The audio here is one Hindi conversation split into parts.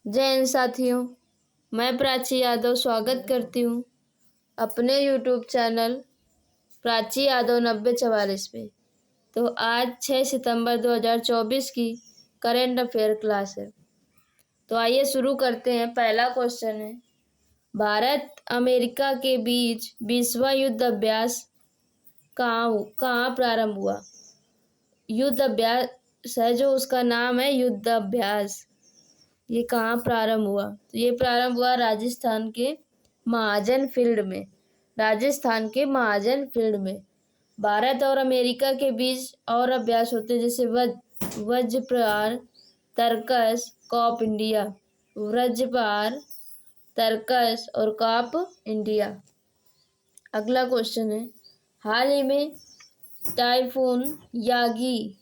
जय हिंद साथियों, मैं प्राची यादव स्वागत करती हूँ अपने यूट्यूब चैनल प्राची यादव 9044 पे। तो आज 6 सितंबर 2024 की करंट अफेयर क्लास है। तो आइए शुरू करते हैं। पहला क्वेश्चन है, भारत अमेरिका के बीच 20वां युद्ध अभ्यास कहाँ प्रारंभ हुआ। युद्ध अभ्यास है जो उसका नाम है युद्ध अभ्यास, ये कहाँ प्रारंभ हुआ। तो ये प्रारंभ हुआ राजस्थान के महाजन फील्ड में। राजस्थान के महाजन फील्ड में भारत और अमेरिका के बीच और अभ्यास होते हैं, जैसे वज्रप्रहार, तरकस, कॉप इंडिया। वज्रप्रहार, तरकस और कॉप इंडिया। अगला क्वेश्चन है, हाल ही में टाइफून यागी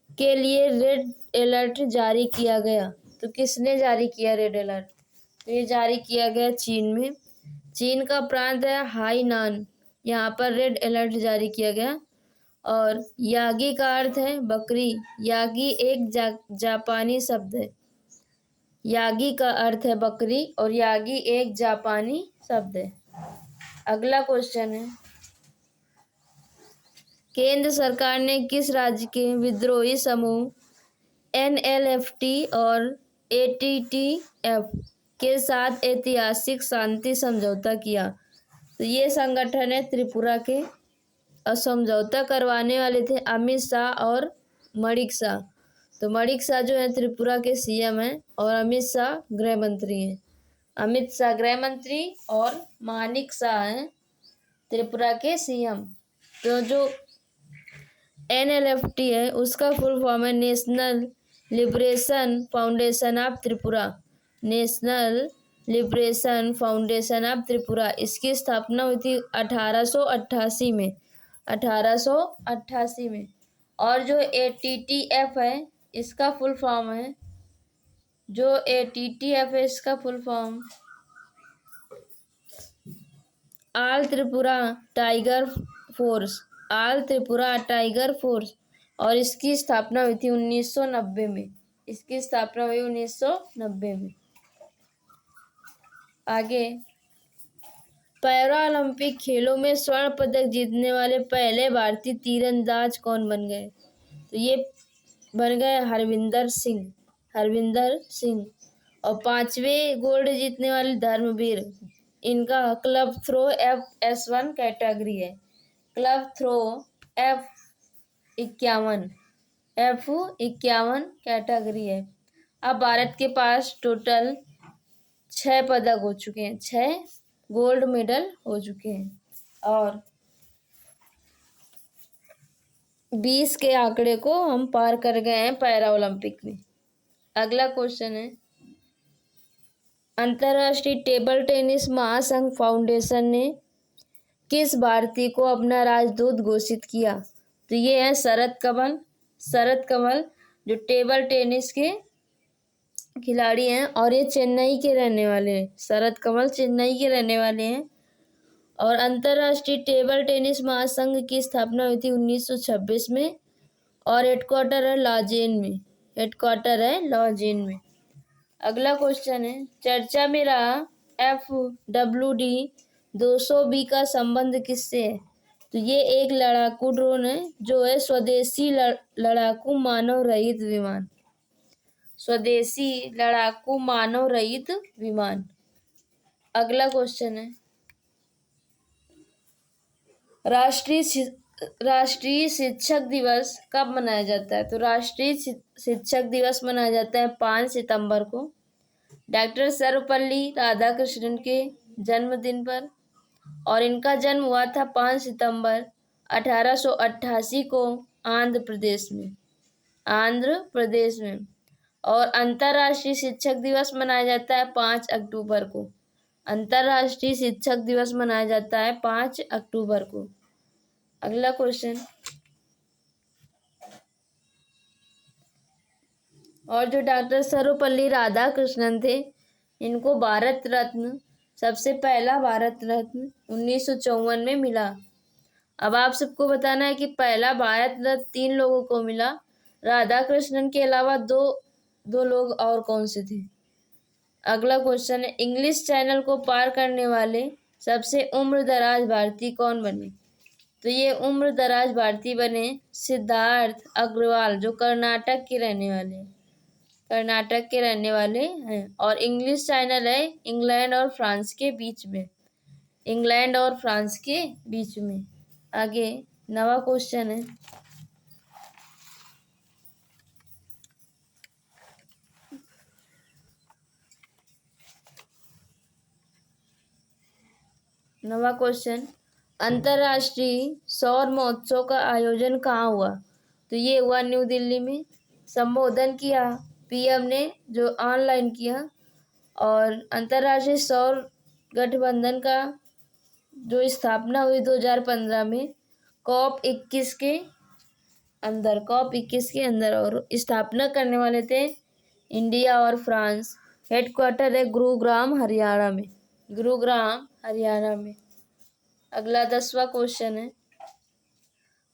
के लिए रेड अलर्ट जारी किया गया। तो किसने जारी किया रेड अलर्ट। तो ये जारी किया गया चीन में। चीन का प्रांत है हाईनान, यहाँ पर रेड अलर्ट जारी किया गया। और यागी का अर्थ है बकरी। यागी एक जापानी शब्द है। यागी का अर्थ है बकरी और यागी एक जापानी शब्द है। अगला क्वेश्चन है, केंद्र सरकार ने किस राज्य के विद्रोही समूह NLFT और ATTF के साथ ऐतिहासिक शांति समझौता किया। तो ये संगठन है त्रिपुरा के, और समझौता करवाने वाले थे अमित शाह और माणिक शाह। तो माणिक शाह जो है त्रिपुरा के CM हैं और अमित शाह गृह मंत्री हैं। अमित शाह गृह मंत्री और माणिक शाह हैं त्रिपुरा के CM। तो जो NLFT है उसका फुल फॉर्म है national liberation foundation of Tripura. National liberation foundation of Tripura. इसकी स्थापना हुई थी 1888 में। 1888 में। और जो ATTF है इसका फुल फॉर्म है, जो ATTF है इसका full form all Tripura tiger force. All Tripura tiger force. और इसकी स्थापना हुई थी 1990 में। इसकी स्थापना हुई 1990 में। आगे, पैरा ओलंपिक खेलों में स्वर्ण पदक जीतने वाले पहले भारतीय तीरंदाज कौन बन गए। तो ये बन गए हरविंदर सिंह। हरविंदर सिंह। और 5वें गोल्ड जीतने वाले धर्मवीर। इनका क्लब थ्रो FS1 कैटेगरी है। क्लब थ्रो F51 कैटेगरी है। अब भारत के पास टोटल 6 पदक हो चुके हैं। 6 गोल्ड मेडल हो चुके हैं और 20 के आंकड़े को हम पार कर गए हैं पैरा ओलंपिक में। अगला क्वेश्चन है, अंतर्राष्ट्रीय टेबल टेनिस महासंघ फाउंडेशन ने किस भारतीय को अपना राजदूत घोषित किया। तो ये है शरत कमल। शरत कमल जो टेबल टेनिस के खिलाड़ी हैं और ये चेन्नई के रहने वाले हैं। शरत कमल चेन्नई के रहने वाले हैं। और अंतर्राष्ट्रीय टेबल टेनिस महासंघ की स्थापना हुई थी 1926 में और हेडक्वार्टर है लॉजेन में। हेडक्वार्टर है लॉजेन में। अगला क्वेश्चन है, चर्चा में रहा FWD 200B का संबंध किससे है। तो ये एक लड़ाकू ड्रोन है जो है स्वदेशी लड़ाकू मानव रहित विमान। स्वदेशी लड़ाकू मानव रहित विमान। अगला क्वेश्चन है, राष्ट्रीय शिक्षक दिवस कब मनाया जाता है। तो राष्ट्रीय शिक्षक दिवस मनाया जाता है 5 सितंबर को डॉक्टर सर्वपल्ली राधाकृष्णन के जन्मदिन पर। और इनका जन्म हुआ था 5 सितंबर 1888 को आंध्र प्रदेश में। आंध्र प्रदेश में। और अंतर्राष्ट्रीय शिक्षक दिवस मनाया जाता है 5 अक्टूबर को। अंतर्राष्ट्रीय शिक्षक दिवस मनाया जाता है 5 अक्टूबर को। अगला क्वेश्चन, और जो डॉक्टर सर्वपल्ली राधाकृष्णन थे इनको भारत रत्न, सबसे पहला भारत रत्न 1954 में मिला। अब आप सबको बताना है कि पहला भारत रत्न 3 लोगों को मिला। राधाकृष्णन के अलावा दो लोग और कौन से थे। अगला क्वेश्चन है, इंग्लिश चैनल को पार करने वाले सबसे उम्र दराज भारतीय कौन बने? तो ये उम्र दराज भारतीय बने सिद्धार्थ अग्रवाल, जो कर्नाटक के रहने वाले हैं। कर्नाटक के रहने वाले हैं और इंग्लिश चैनल है इंग्लैंड और फ्रांस के बीच में। इंग्लैंड और फ्रांस के बीच में। आगे नवा क्वेश्चन है, नवा क्वेश्चन, अंतर्राष्ट्रीय सौर महोत्सव का आयोजन कहाँ हुआ? तो ये हुआ न्यू दिल्ली में। संबोधन किया पीएम ने, जो ऑनलाइन किया। और अंतर्राष्ट्रीय सौर गठबंधन का जो स्थापना हुई 2015 में COP21 के अंदर और स्थापना करने वाले थे इंडिया और फ्रांस। हेडक्वार्टर है गुरुग्राम हरियाणा में। अगला 10वां क्वेश्चन है,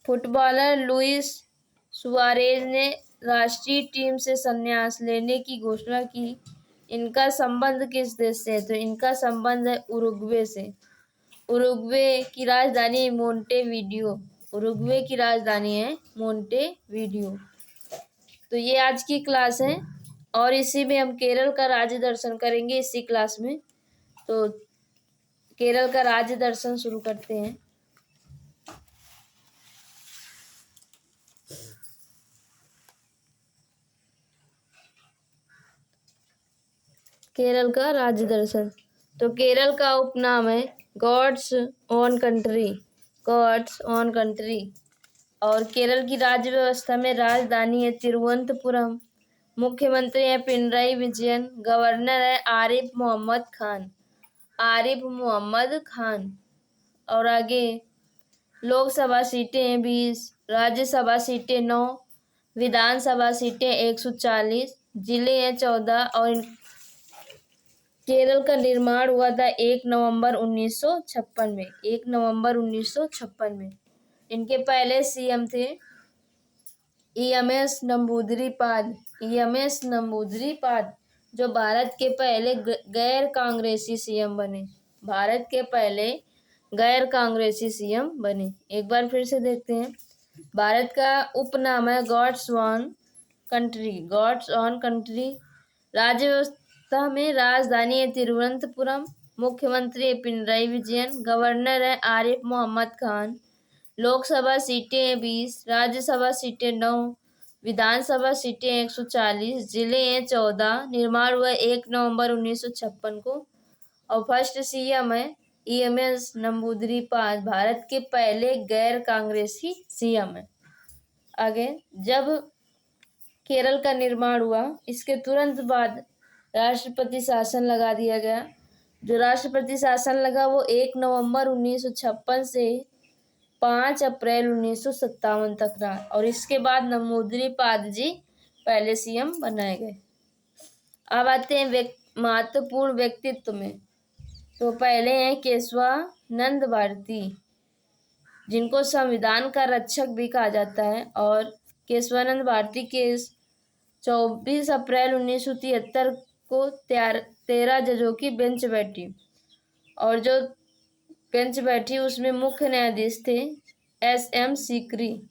फुटबॉलर लुइस सुआरेज ने राष्ट्रीय टीम से संन्यास लेने की घोषणा की। इनका संबंध किस देश से है? तो इनका संबंध है उरुग्वे से। उरुग्वे की राजधानी मोंटेवीडियो। तो ये आज की क्लास है और इसी में हम केरल का राज्य दर्शन करेंगे इसी क्लास में। तो केरल का राज्य दर्शन शुरू करते हैं। केरल का राज्य दर्शन। तो केरल का उपनाम है गॉड्स ओन कंट्री। और केरल की राज्य व्यवस्था में राजधानी है तिरुवनंतपुरम। मुख्यमंत्री है पिनराई विजयन। गवर्नर है आरिफ मोहम्मद खान। और आगे लोकसभा सीटें हैं 20, राज्यसभा सीटें 9, विधानसभा सीटें 140, जिले हैं 14। और केरल का निर्माण हुआ था 1 नवंबर 1956 में। इनके पहले सीएम थे EMS नंबूदरी पाद, जो भारत के पहले गैर कांग्रेसी सीएम बने। एक बार फिर से देखते हैं। भारत का उपनाम है गॉड्स ओन कंट्री। राज्य व्यवस्था में राजधानी है तिरुवनंतपुरम। मुख्यमंत्री है पिनराई विजयन। गवर्नर है आरिफ मोहम्मद खान। लोकसभा सीटें हैं 20, राज्यसभा सीटें 9, विधानसभा सीटें 140, जिले हैं 14। निर्माण हुआ 1 नवंबर 1956 को। और फर्स्ट सीएम है EMS नंबूदरी-पाद, भारत के पहले गैर कांग्रेसी सीएम है। आगे, जब केरल का निर्माण हुआ इसके तुरंत बाद राष्ट्रपति शासन लगा दिया गया। जो राष्ट्रपति शासन लगा वो 1 नवंबर 1956 से 5 अप्रैल 1957 तक रहा। और इसके बाद नंबूदरी-पाद जी पहले सीएम बनाए गए। अब आते हैं महत्वपूर्ण व्यक्तित्व में। तो पहले हैं केशवानंद भारती, जिनको संविधान का रक्षक भी कहा जाता है। और केशवानंद भारती के 24 अप्रैल 1973 को 13 जजों की बेंच बैठी। और जो बेंच बैठी उसमें मुख्य न्यायाधीश थे SM सीकरी,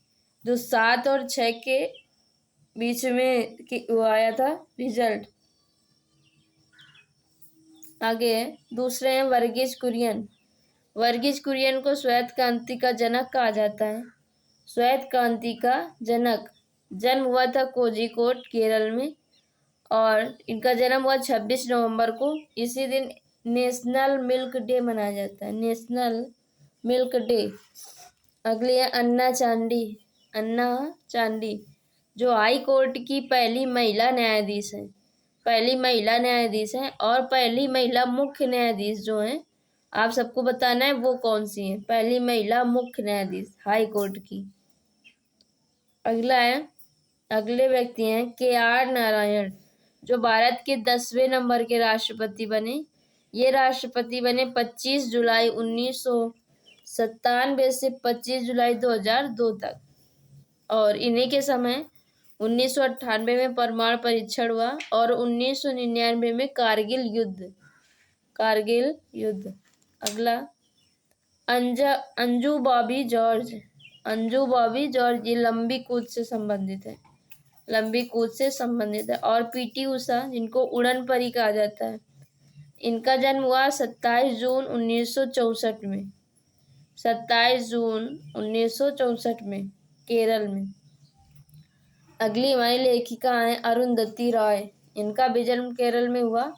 जो 7 और 6 के बीच में वो आया था रिजल्ट। आगे दूसरे हैं वर्गीज कुरियन को श्वेत क्रांति का जनक कहा जाता है। श्वेत क्रांति का जनक। जन्म हुआ था कोझिकोड केरल में और इनका जन्म हुआ 26 नवंबर को। इसी दिन नेशनल मिल्क डे मनाया जाता है, नेशनल मिल्क डे। अगली है अन्ना चांडी, जो हाई कोर्ट की पहली महिला न्यायाधीश हैं और पहली महिला मुख्य न्यायाधीश जो हैं, आप सबको बताना है वो कौन सी है पहली महिला मुख्य न्यायाधीश हाई कोर्ट की। अगले व्यक्ति हैं KR नारायण, जो भारत के 10वें नंबर के राष्ट्रपति बने। ये राष्ट्रपति बने 25 जुलाई 1997 से 25 जुलाई 2002 तक। और इन्हीं के समय 1998 में परमाणु परीक्षण हुआ और 1999 में कारगिल युद्ध। अगला अंजू बॉबी जॉर्ज। ये लंबी कूद से संबंधित है। और पीटी उषा, जिनको उड़न परी कहा जाता है, इनका जन्म हुआ 27 जून 1964 में। 27 जून 1964 में, केरल में। अगली हमारी लेखिका है अरुंधति रॉय। इनका भी जन्म केरल में हुआ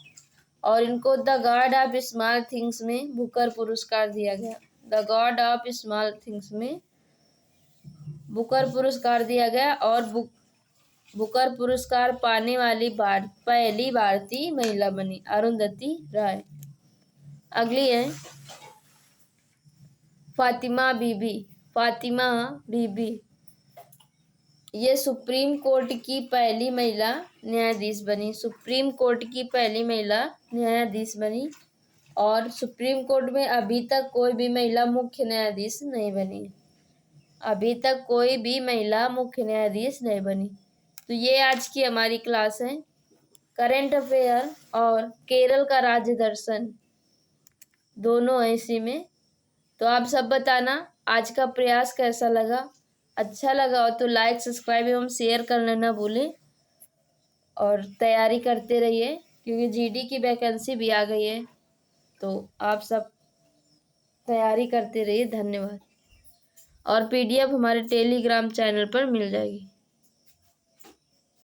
और इनको the God of small things में बुकर पुरस्कार दिया गया। The God of small things में बुकर पुरस्कार दिया गया और बुकर पुरस्कार पाने वाली पहली भारतीय महिला बनी अरुंधति रॉय। अगली है फातिमा बीबी। ये सुप्रीम कोर्ट की पहली महिला न्यायाधीश बनी। और सुप्रीम कोर्ट में अभी तक कोई भी महिला मुख्य न्यायाधीश नहीं बनी। तो ये आज की हमारी क्लास है। करंट अफेयर और केरल का राज्य दर्शन दोनों है इसी में। तो आप सब बताना आज का प्रयास कैसा लगा। अच्छा लगा हो तो लाइक, सब्सक्राइब एवं शेयर करना ना भूलें और तैयारी करते रहिए, क्योंकि जीडी की वैकेंसी भी आ गई है। तो आप सब तैयारी करते रहिए। धन्यवाद। और पीडीएफ हमारे टेलीग्राम चैनल पर मिल जाएगी।